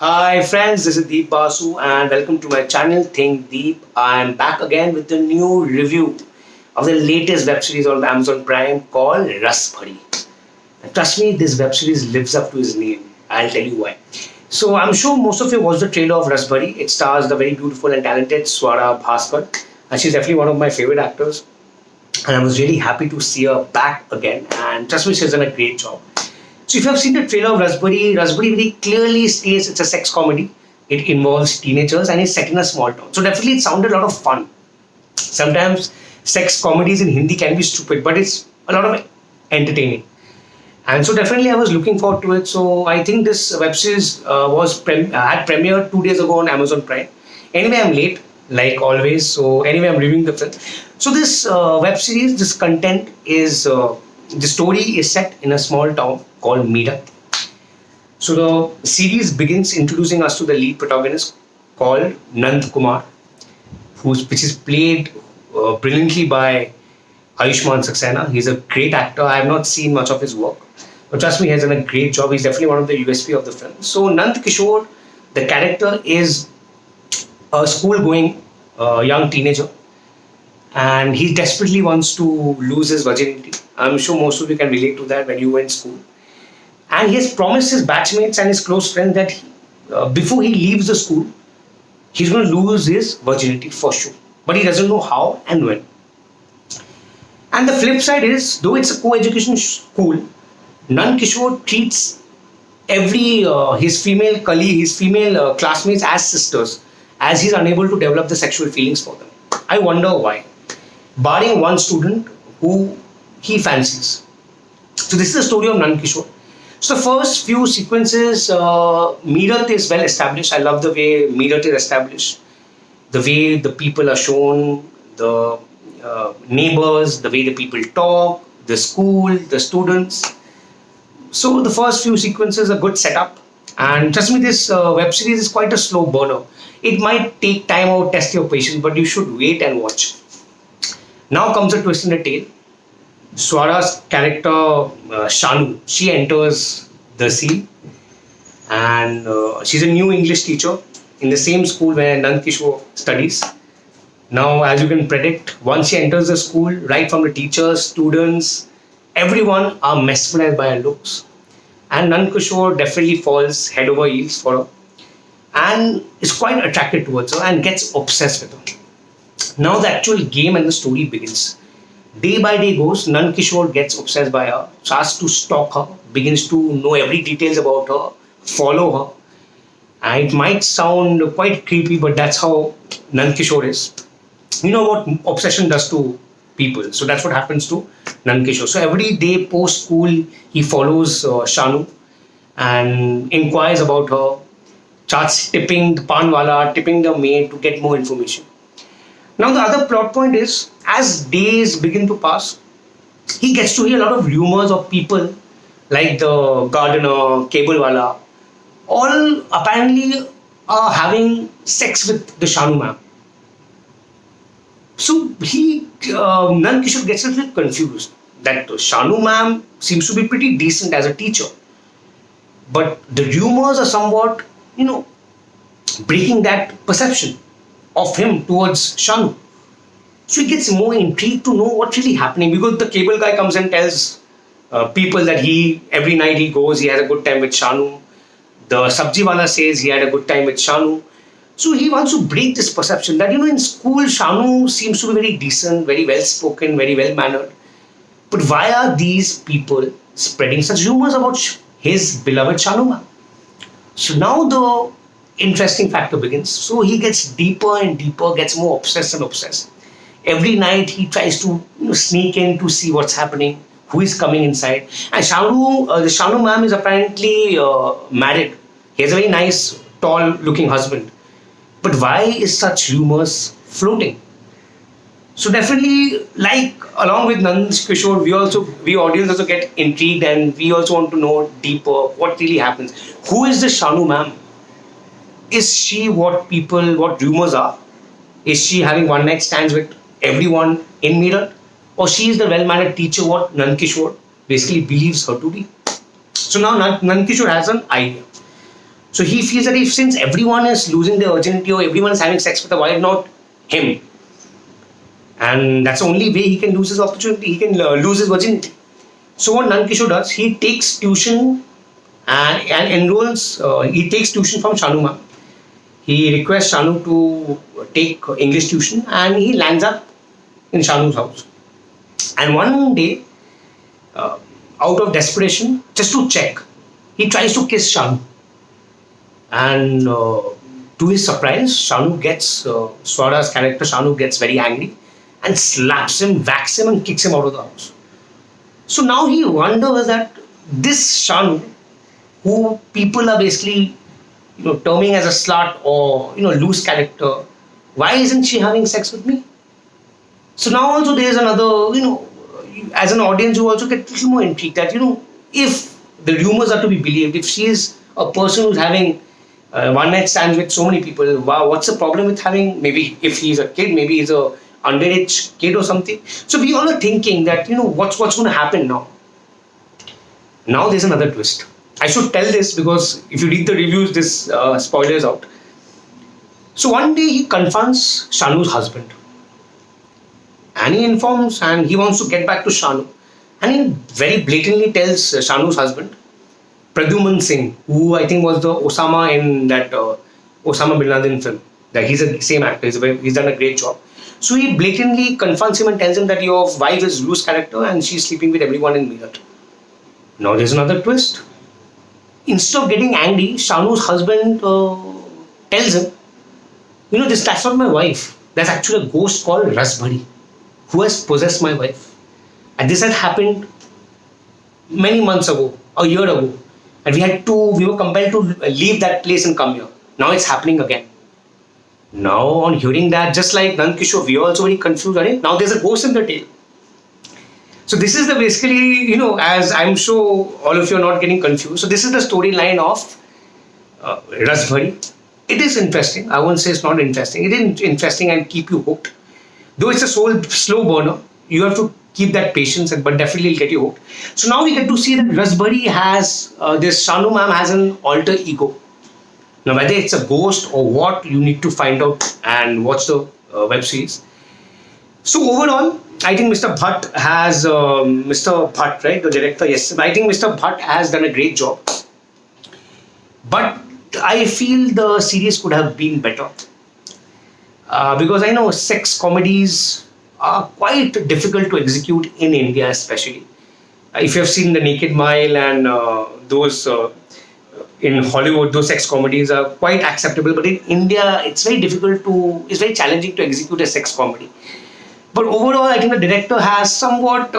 Hi friends, this is Deep Basu and welcome to my channel Think Deep. I am back again with a new review of the latest web series on Amazon Prime called Rasbhari. Trust me, this web series lives up to its name. I'll tell you why. So I'm sure most of you watched the trailer of Rasbhari. It stars the very beautiful and talented Swara Bhasker, and she's definitely one of my favorite actors. And I was really happy to see her back again. And trust me, she's done a great job. So if you have seen the trailer of Rasbhari, Rasbhari very clearly states it's a sex comedy. It involves teenagers and is set in a small town. So definitely it sounded a lot of fun. Sometimes sex comedies in Hindi can be stupid, but it's a lot of entertaining. And so definitely I was looking forward to it. So I think this web series had premiered 2 days ago on Amazon Prime. Anyway, I'm late, like always. So anyway, I'm reviewing the film. So this web series, this content is, the story is set in a small town called Meerut. So the series begins introducing us to the lead protagonist called Nand Kumar, which is played brilliantly by Ayushmann Saxena. He's a great actor. I have not seen much of his work, but trust me, he has done a great job. He's definitely one of the USP of the film. So Nand Kishore, the character, is a school-going young teenager, and he desperately wants to lose his virginity. I'm sure most of you can relate to that when you were in school. And he has promised his batchmates and his close friends that before he leaves the school, he's going to lose his virginity for sure. But he doesn't know how and when. And the flip side is, though it's a co-education school, Nand Kishore treats every his female colleague, his female classmates as sisters, as he's unable to develop the sexual feelings for them. I wonder why. Barring one student who he fancies. So this is the story of Nand Kishore. So the first few sequences, Meerut is well established. I love the way Meerut is established. The way the people are shown, the neighbors, the way the people talk, the school, the students. So the first few sequences are good setup. And trust me, this web series is quite a slow burner. It might take time or test your patience, but you should wait and watch. Now comes a twist in the tale. Swara's character, Shanu, she enters the scene, and she's a new English teacher in the same school where Nand Kishore studies. Now, as you can predict, once she enters the school, right from the teachers, students, everyone are mesmerized by her looks. And Nand Kishore definitely falls head over heels for her and is quite attracted towards her and gets obsessed with her. Now the actual game and the story begins. Day by day goes, Nand Kishore gets obsessed by her, starts to stalk her, begins to know every details about her, follow her. And it might sound quite creepy, but that's how Nand Kishore is. You know what obsession does to people. So that's what happens to Nand Kishore. So every day post school, he follows Shanu and inquires about her, starts tipping the panwala, tipping the maid to get more information. Now the other plot point is, as days begin to pass, he gets to hear a lot of rumors of people like the gardener, cable wala, all apparently are having sex with the Shanu ma'am. So Nand Kishore gets a little confused that Shanu ma'am seems to be pretty decent as a teacher, but the rumors are somewhat, breaking that perception of him towards Shanu. So he gets more intrigued to know what's really happening, because the cable guy comes and tells people that every night he goes, he has a good time with Shanu. The sabji wala says he had a good time with Shanu. So he wants to break this perception that, in school Shanu seems to be very decent, very well spoken, very well mannered. But why are these people spreading such rumors about his beloved Shanu ma'am? So now the interesting factor begins. So he gets deeper and deeper, gets more obsessed and obsessed. Every night he tries to sneak in to see what's happening, who is coming inside. And the Shanu ma'am is apparently married. He has a very nice, tall-looking husband. But why is such rumors floating? So definitely, along with Nand Kishore, we audience also get intrigued, and we also want to know deeper what really happens. Who is the Shanu ma'am? Is she what rumors are? Is she having one night stands with everyone in Meerut? Or she is the well-mannered teacher what Nand Kishore basically believes her to be? So now Nand Kishore has an idea. So he feels that if since everyone is losing their virginity or everyone is having sex with her, why not him? And that's the only way he can lose his opportunity. He can lose his virginity. So what Nankishore does, he takes tuition and enrolls. He takes tuition from Shanu ma'am. He requests Shanu to take English tuition, and he lands up in Shanu's house. And one day, out of desperation, just to check, he tries to kiss Shanu. And to his surprise, Shanu gets, Swara's character Shanu gets very angry and slaps him, whacks him, and kicks him out of the house. So now he wonders that this Shanu, who people are basically, terming as a slut or loose character, why isn't she having sex with me? So now also there is another, as an audience you also get a little more intrigued that if the rumors are to be believed, if she is a person who's having one night stands with so many people, wow, what's the problem with having, maybe if he's a kid, maybe he's a underage kid or something. So we all are thinking that what's going to happen now. Now there's another twist. I should tell this because if you read the reviews, this spoilers out. So one day he confronts Shanu's husband, and he informs and he wants to get back to Shanu, and he very blatantly tells Shanu's husband, Pradyuman Singh, who I think was the Osama in that Osama bin Laden film, that he's the same actor, he's done a great job. So he blatantly confronts him and tells him that your wife is loose character and she's sleeping with everyone in Meerut. Now there's another twist. Instead of getting angry, Shanu's husband tells him, that's not my wife. That's actually a ghost called Rasbhari, who has possessed my wife. And this had happened many months ago, a year ago. And we were compelled to leave that place and come here. Now it's happening again. Now on hearing that, just like Nankishore, we are also very confused. Right? Now there's a ghost in the tale. So this is the basically, as I'm sure all of you are not getting confused. So this is the storyline of Rasbhari. It is interesting. I won't say it's not interesting. It is interesting and keep you hooked. Though it's a slow burner, you have to keep that patience, but definitely it'll get you hooked. So now we get to see that Rasbhari has, this Shanu ma'am has an alter ego. Now whether it's a ghost or what, you need to find out and watch the web series. So overall, I think Mr. Bhatt has, Mr. Bhatt, right, the director, yes, I think Mr. Bhatt has done a great job. But I feel the series could have been better. Because I know sex comedies are quite difficult to execute in India especially. If you have seen The Naked Mile and those in Hollywood, those sex comedies are quite acceptable. But in India, it's very challenging to execute a sex comedy. But overall, I think the director has somewhat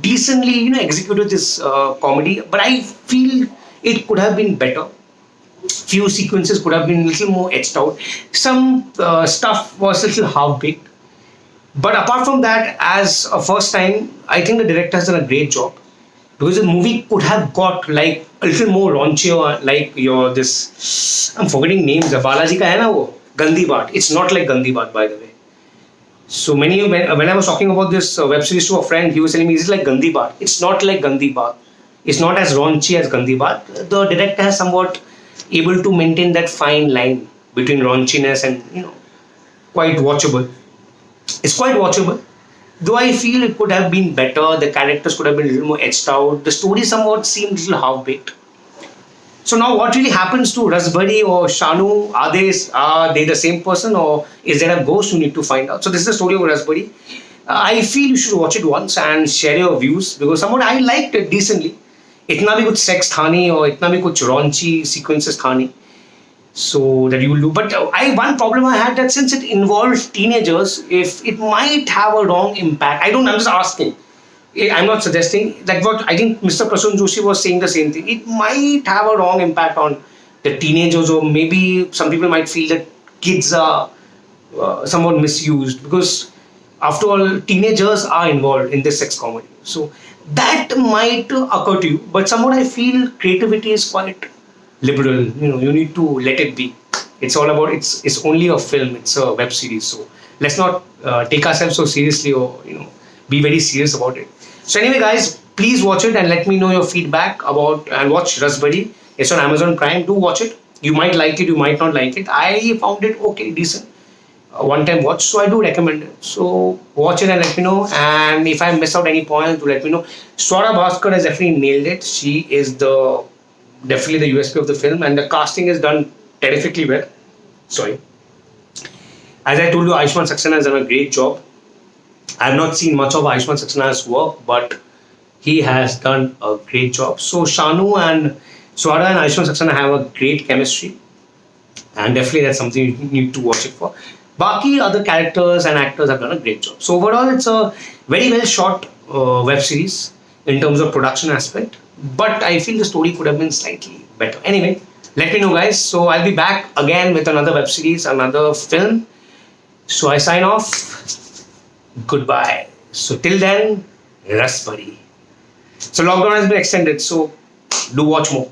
decently, executed this comedy. But I feel it could have been better. Few sequences could have been a little more etched out. Some stuff was a little half-baked. But apart from that, as a first time, I think the director has done a great job. Because the movie could have got like a little more raunchier, like I'm forgetting names. Balaji ka hai na wo? Gandhi Baat. It's not like Gandhi Baat, by the way. So when I was talking about this web series to a friend, he was telling me, is it like Gandhi Baat? It's not like Gandhi Baat. It's not as raunchy as Gandhi Baat. The director has somewhat able to maintain that fine line between raunchiness and quite watchable. It's quite watchable, though I feel it could have been better. The characters could have been a little more etched out. The story somewhat seemed a little half-baked. So now what really happens to Rasbhari or Shanu? Are they the same person, or is there a ghost? You need to find out. So this is the story of Rasbhari. I feel you should watch it once and share your views, because somewhat I liked it decently. इतना भी कुछ sex था नहीं और इतना भी कुछ raunchy sequences था नहीं. So that you will do. But one problem I had that since it involves teenagers, if it might have a wrong impact. I'm just asking. I'm not suggesting that. What I think Mr. Prasun Joshi was saying the same thing. It might have a wrong impact on the teenagers, or maybe some people might feel that kids are somewhat misused, because after all, teenagers are involved in this sex comedy. So that might occur to you. But somewhat I feel creativity is quite liberal. You need to let it be. It's all about it's only a film. It's a web series. So let's not take ourselves so seriously, or be very serious about it. So anyway, guys, please watch it and let me know your feedback about, and watch Rasbhari. It's on Amazon Prime. Do watch it. You might like it, you might not like it. I found it okay, decent, one time watch, so I do recommend it. So watch it and let me know. And if I miss out any point, to let me know. Swara Bhasker has definitely nailed it. She is the definitely the USP of the film, and the casting is done terrifically well. Sorry, as I told you, Ayushmann Saxena has done a great job. I have not seen much of Ayushmann Saxena's work, but he has done a great job. So Shanu and Swara and Ayushmann Saxena have a great chemistry, and definitely that's something you need to watch it for. Baki other characters and actors have done a great job. So overall, it's a very well shot web series in terms of production aspect. But I feel the story could have been slightly better. Anyway, let me know, guys. So I'll be back again with another web series, another film. So I sign off. Goodbye. So till then, Rasbhari. So lockdown has been extended. So do watch more.